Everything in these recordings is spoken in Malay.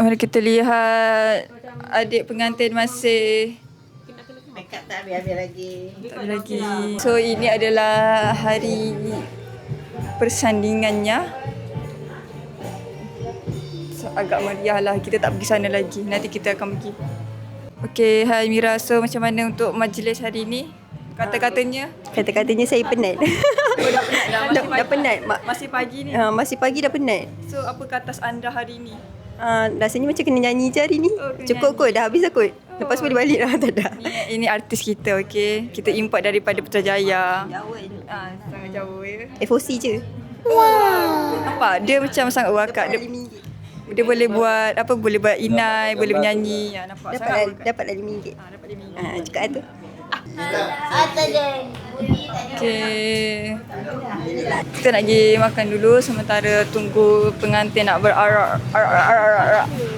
Mari kita lihat adik pengantin masih make up tak habis-habis lagi. So ini adalah hari persandingannya. So, agak meriah lah. Kita tak pergi sana lagi. Nanti kita akan pergi. Okay, hai Mira. So macam mana untuk majlis hari ni? Kata-katanya? Kata-katanya saya penat. Oh, dah penat dah? Dah penat. Masih pagi ni? Masih pagi dah penat. So apa katas anda hari ni? Rasanya macam kena nyanyi je hari ni. Oh, kena Cukup kot, dah habis kot. Lepas boleh balik lah, tak ada. Ini artis kita, okay? Kita import daripada Putrajaya. Jauh ni. Sangat jauh ya. FOC je. Nampak? Dia macam sangat wakat. Dia boleh buat apa? Boleh buat inai, boleh menyanyi. Ya, nampak? Sangat wakat. Dapat RM5. Dapat dia minum. Cakap tu. Okay. Kita nak pergi makan dulu sementara tunggu pengantin nak berarak.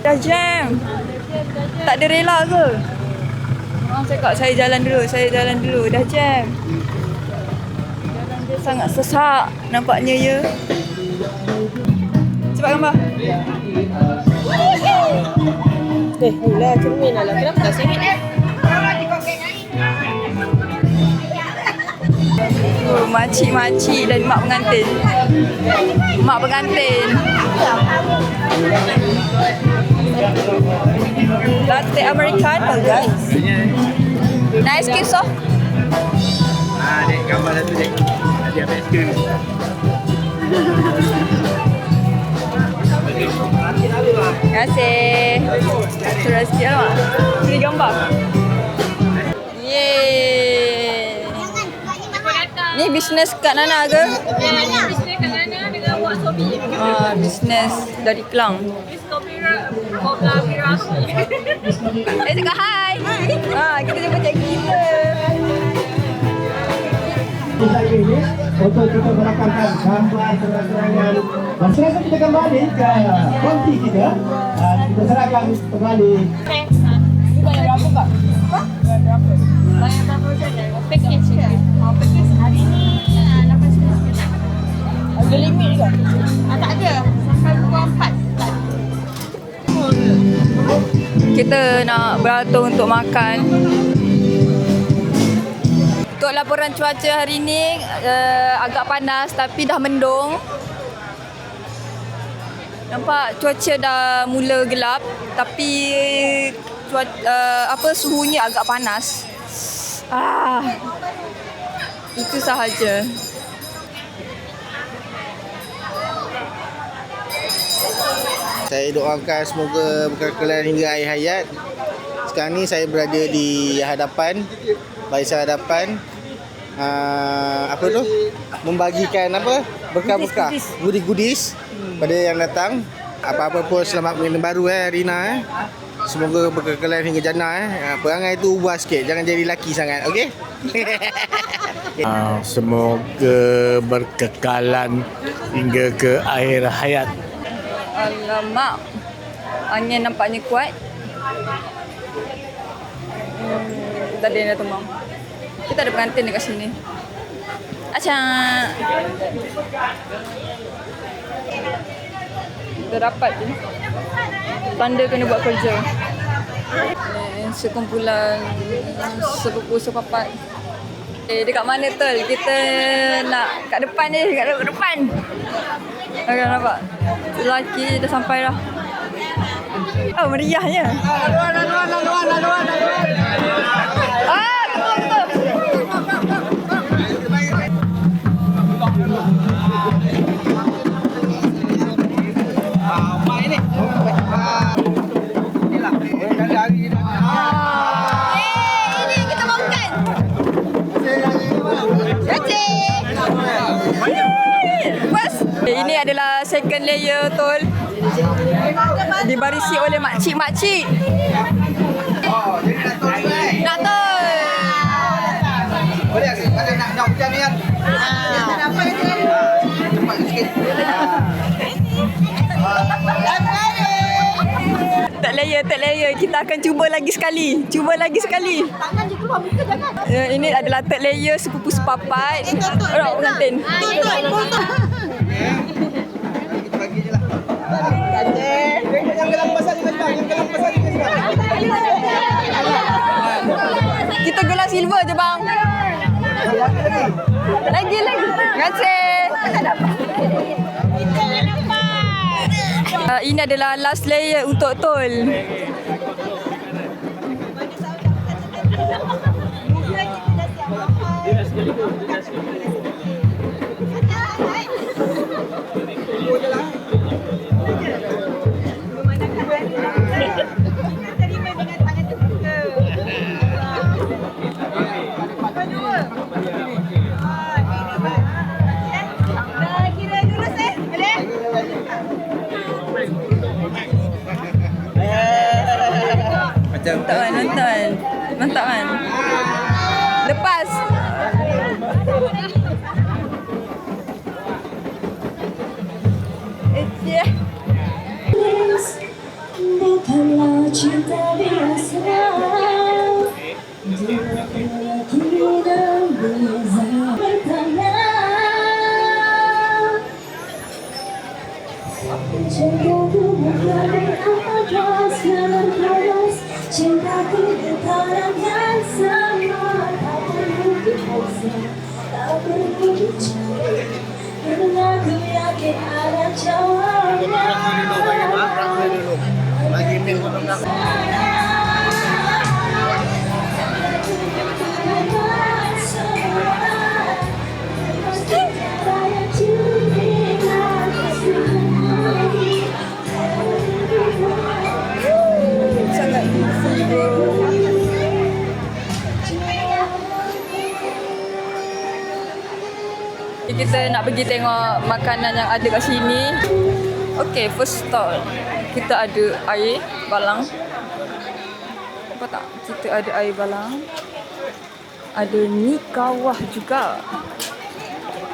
Dah jam. Tak ada rela ke? Orang cakap saya jalan dulu. Dah jam. Jalan dia sangat sesak nampaknya ya. Cepat gambar. Mula cermin lah. Kenapa tak sengit? Oh, makcik-makcik dan mak pengantin. Mak pengantin. Latte Americano guys. Nice kiss off. Dek gambar satu dek. Ada apa skill. Terima kasih. Terima kasih lah. Sini gambar. Yeay. Ni bisnes Kak Nana ke? Ya, ni bisnes Kak Nana dengan buat sobi. Bisnes dari Kelang. Cakap hai. Kita jumpa cikgu kita. Untuk kita merakamkan gambar terang-terangan dan serasa kita kembali ke konti kita. Kita serahkan kembali. Ini bayar berapa Kak? Bayar berapa? Bayar berapa saja? Package je. Package hari ni 800 juta. Ada limit ke? Tak ada. Sampai pukul 4. Kita nak beratur untuk makan. Untuk laporan cuaca hari ni agak panas tapi dah mendung. Nampak cuaca dah mula gelap tapi suhunya agak panas. Itu sahaja. Saya doakan semoga berkekalan hingga akhir hayat. Sekarang ni saya berada di hadapan barisan hadapan membagikan berkah-berkah, goodies pada yang datang. Apa-apa pun selamat pengantin baru Rina. Semoga berkekalan hingga jannah Perangai tu ubah sikit, jangan jadi lelaki sangat, okey? Semoga berkekalan hingga ke akhir hayat. Alamak, angin nampaknya kuat. Tadi dah tumang. Kita ada pengantin dekat sini. Acang. Kita dapat je. Tanda kena buat kerja. Sekumpulan sepupu sepapat. Dekat mana tol? Kita nak kat depan je, kat depan. Agak nampak. Lelaki dah sampai dah. Oh, meriahnya. Laluan. Ini kita makan. Pas. Ini adalah second layer tol. Dibarisi oleh makcik-makcik. Nak tol. Boleh nak hujan ni kan? Cepat sikit. Tak layer. Kita akan cuba lagi sekali. Tangan je keluar, muka jangan. Ini adalah third layer sepupu sepapat. Orang pengantin. Kita bagi je lah. Jangan pasal dengan Kita gelas silver je bang. Lagi. Terima kasih. Ini adalah last layer untuk tol. Nonton. Mantap kan? Lepas. Bukanlah cinta biasa, dia tidak bisa bertanya. Cintaku bukan atas panas, cintaku getaran yang sama. Tak perlu dipaksa, tak perlu dicari, karena ku yakin ada jawaban. Lagi mil potong Kita nak pergi tengok makanan yang ada kat sini. Okay, first stall. Kita ada air balang. Apa tak? Kita ada air balang. Ada mi kawah juga.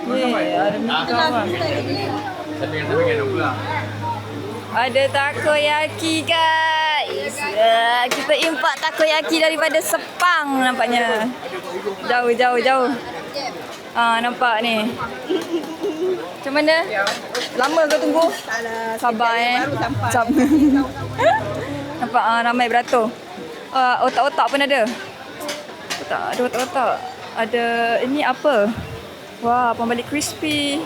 Ada mi kawah. Ada takoyaki guys. Kita import takoyaki daripada Sepang nampaknya. Jauh. Nampak ni. Macam mana? Lama kau tunggu? Sabar Sabar. Nampak ramai beratur. Otak-otak pun ada. Ada otak-otak. Ada ini apa? Wah, pembalik crispy.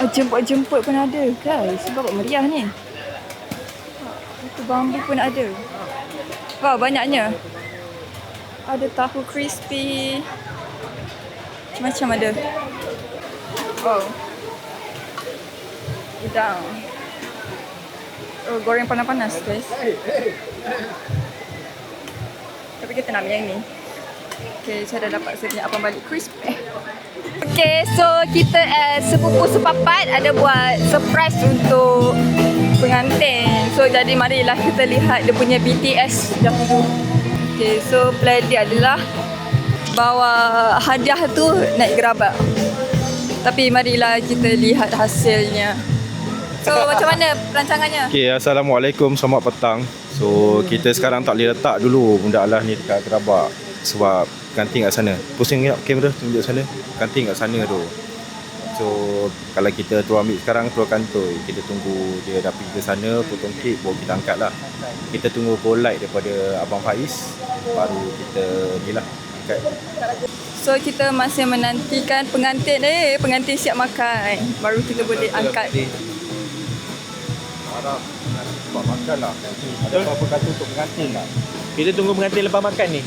Jemput-jemput pun ada guys. Sebab meriah ni. Itu bambu pun ada. Wah, banyaknya. Ada tahu crispy. Macam ada. Wow. Udang. Oh, goreng panas-panas guys. Tapi kita nak yang ni. Okay, saya dah dapat saya punya abang balik crisp. Okay, so kita sepupu sepapat ada buat surprise untuk pengantin. So jadi marilah kita lihat dia punya BTS dahulu. Okay, so plan dia adalah bawa hadiah tu naik gerabak. Tapi marilah kita lihat hasilnya. So macam mana perancangannya? Okay, Assalamualaikum, selamat petang. So kita sekarang tak boleh letak dulu benda Allah ni dekat gerabak sebab kantin kat sana. Pusing sekejap kamera tunjuk sana. Kantin kat sana tu. So kalau kita tu ambil sekarang tu kantoi. Kita tunggu dia dah pergi ke sana, potong kek, baru kita angkat lah. Kita tunggu call light daripada Abang Faiz, baru kita ni lah angkat. So kita masih menantikan pengantin siap makan. Baru kita boleh angkat. Harap buat makan lah. Ada apa-apa kata untuk pengantin lah. Kita tunggu pengantin lepas makan ni.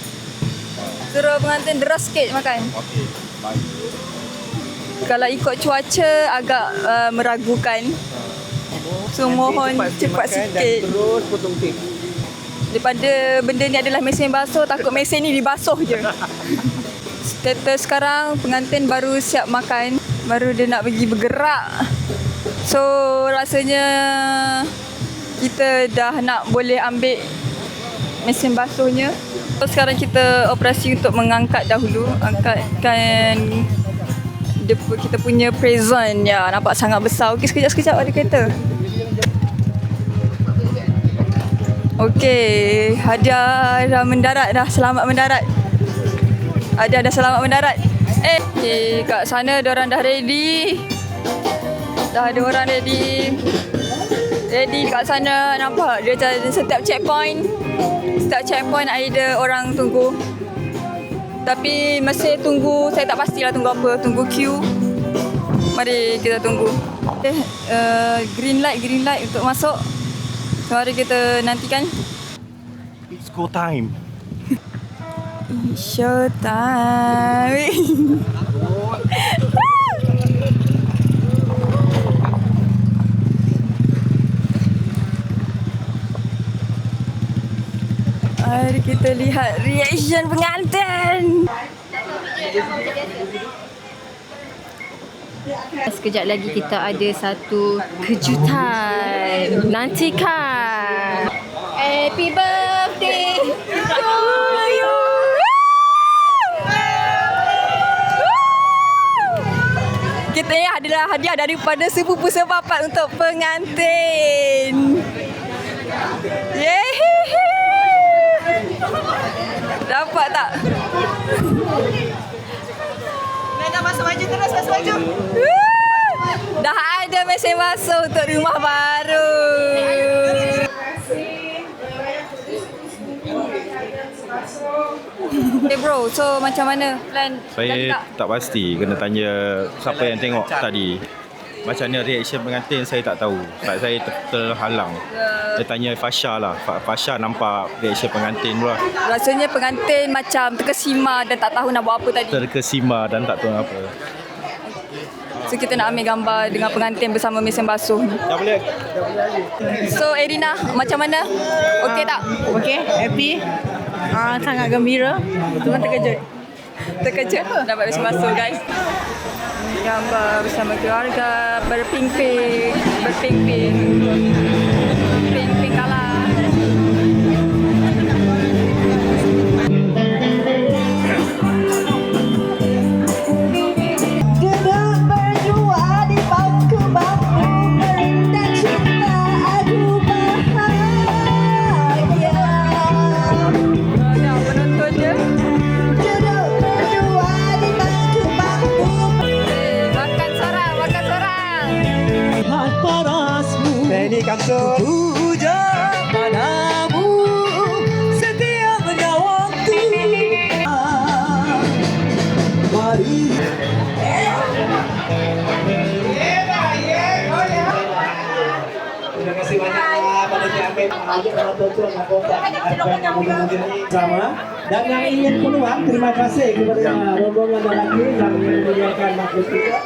Suruh pengantin deras sikit makan. Okey, baik. Kalau ikut cuaca agak meragukan. So mohon cepat sikit. Terus potong kek. Daripada benda ni adalah mesin basuh, takut mesin ni dibasuh je. Status sekarang pengantin baru siap makan, baru dia nak pergi bergerak. So rasanya kita dah nak boleh ambil mesin basuhnya. So sekarang kita operasi untuk mengangkat dahulu, angkatkan kita punya present ya, nampak sangat besar. Okey, sekejap ada kereta. Okey, hadiah dah mendarat dah, selamat mendarat. Hadiah dah selamat mendarat. Okay, kat sana diorang dah ready. Dah ada orang ready. Ready kat sana, nampak dia macam setiap checkpoint ada orang tunggu. Tapi masih tunggu, saya tak pastilah tunggu apa, tunggu queue. Mari kita tunggu. Green light untuk masuk. So, mari kita nantikan. It's go time. Showtime. Mari kita lihat reaction pengantin. Sekejap lagi kita ada satu kejutan. Nantikan. Happy birthday to you. Kita ni adalah hadiah daripada sepupu sepapat untuk pengantin. Yeay. Dapat tak? Dah masuk maju terus, masuk maju. Dah ada mesin masuk untuk rumah baru. Okay bro, so macam mana plan? Saya tak pasti, kena tanya siapa yang tengok tadi. Macam mana reaction pengantin saya tak tahu. Saya terhalang. Saya tanya Fasha lah. Fasha nampak reaction pengantin pula. Rasanya pengantin macam terkesima dan tak tahu nak buat apa tadi. Terkesima dan tak tahu apa. So kita nak ambil gambar dengan pengantin bersama mesin basuh. Dah boleh. So Erina, macam mana? Okey tak? Okey, happy. Sangat gembira. Cuma terkejut. Terkejut dapat mesin basuh guys. Gambar bersama keluarga berping-ping. Ping-ping kalah. Duduk berdua di bangku-bangku merendah cinta aku bahagia. Ada penonton dia. Duduk berdua di bangku-bangku. Makan sorang. Ini kantor puja padamu setiap waktu. Mari. Terima kasih banyak pada Jamin ajak penonton sama. Dan yang ingin keluar, terima kasih kepada rombongan lelaki yang menyediakan makhluk kita.